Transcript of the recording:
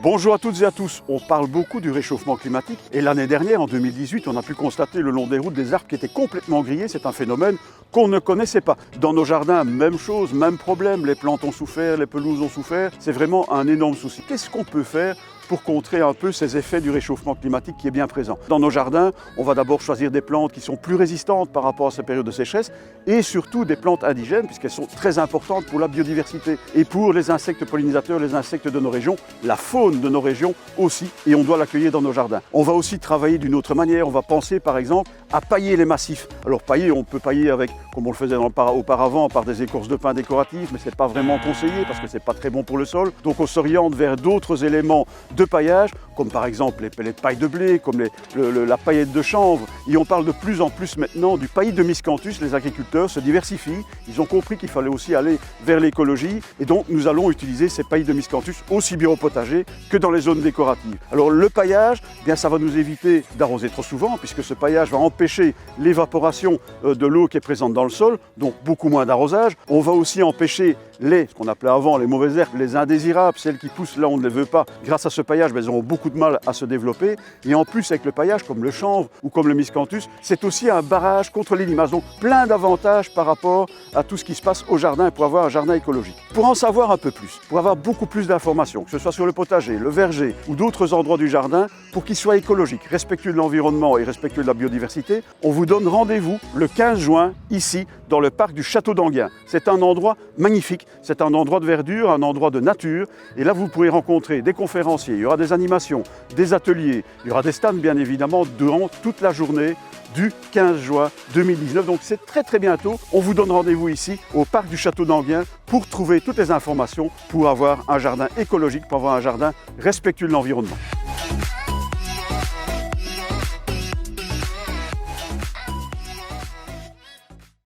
Bonjour à toutes et à tous. On parle beaucoup du réchauffement climatique et l'année dernière, en 2018, on a pu constater le long des routes des arbres qui étaient complètement grillés. C'est un phénomène qu'on ne connaissait pas. Dans nos jardins, même chose, même problème. Les plantes ont souffert, les pelouses ont souffert. C'est vraiment un énorme souci. Qu'est-ce qu'on peut faire pour contrer un peu ces effets du réchauffement climatique qui est bien présent? Dans nos jardins, on va d'abord choisir des plantes qui sont plus résistantes par rapport à ces périodes de sécheresse et surtout des plantes indigènes puisqu'elles sont très importantes pour la biodiversité et pour les insectes pollinisateurs, les insectes de nos régions, la faune de nos régions aussi, et on doit l'accueillir dans nos jardins. On va aussi travailler d'une autre manière. On va penser par exemple à pailler les massifs. Alors pailler, on peut pailler avec, comme on le faisait auparavant, par des écorces de pin décoratives, mais ce n'est pas vraiment conseillé parce que ce n'est pas très bon pour le sol. Donc on s'oriente vers d'autres éléments de paillage, comme par exemple les pellets de paille de blé, comme la paillette de chanvre. Et on parle de plus en plus maintenant du paillis de miscanthus. Les agriculteurs se diversifient, ils ont compris qu'il fallait aussi aller vers l'écologie et donc nous allons utiliser ces paillis de miscanthus aussi bien au potager que dans les zones décoratives. Alors le paillage, eh bien, ça va nous éviter d'arroser trop souvent puisque ce paillage va empêcher l'évaporation de l'eau qui est présente dans le sol, donc beaucoup moins d'arrosage. On va aussi empêcher ce qu'on appelait avant les mauvaises herbes, les indésirables, celles qui poussent là où on ne les veut pas. Grâce à ce paillage, elles auront beaucoup de mal à se développer. Et en plus, avec le paillage, comme le chanvre ou comme le miscanthus, c'est aussi un barrage contre les limaces. Donc plein d'avantages par rapport à tout ce qui se passe au jardin pour avoir un jardin écologique. Pour en savoir un peu plus, pour avoir beaucoup plus d'informations, que ce soit sur le potager, le verger ou d'autres endroits du jardin, pour qu'il soit écologique, respectueux de l'environnement et respectueux de la biodiversité, on vous donne rendez-vous le 15 juin, ici, dans le parc du Château d'Enghien. C'est un endroit magnifique, c'est un endroit de verdure, un endroit de nature. Et là, vous pourrez rencontrer des conférenciers, il y aura des animations, des ateliers, il y aura des stands, bien évidemment, durant toute la journée du 15 juin 2019. Donc c'est très bientôt. On vous donne rendez-vous ici, au parc du Château d'Enghien, pour trouver toutes les informations pour avoir un jardin écologique, pour avoir un jardin respectueux de l'environnement.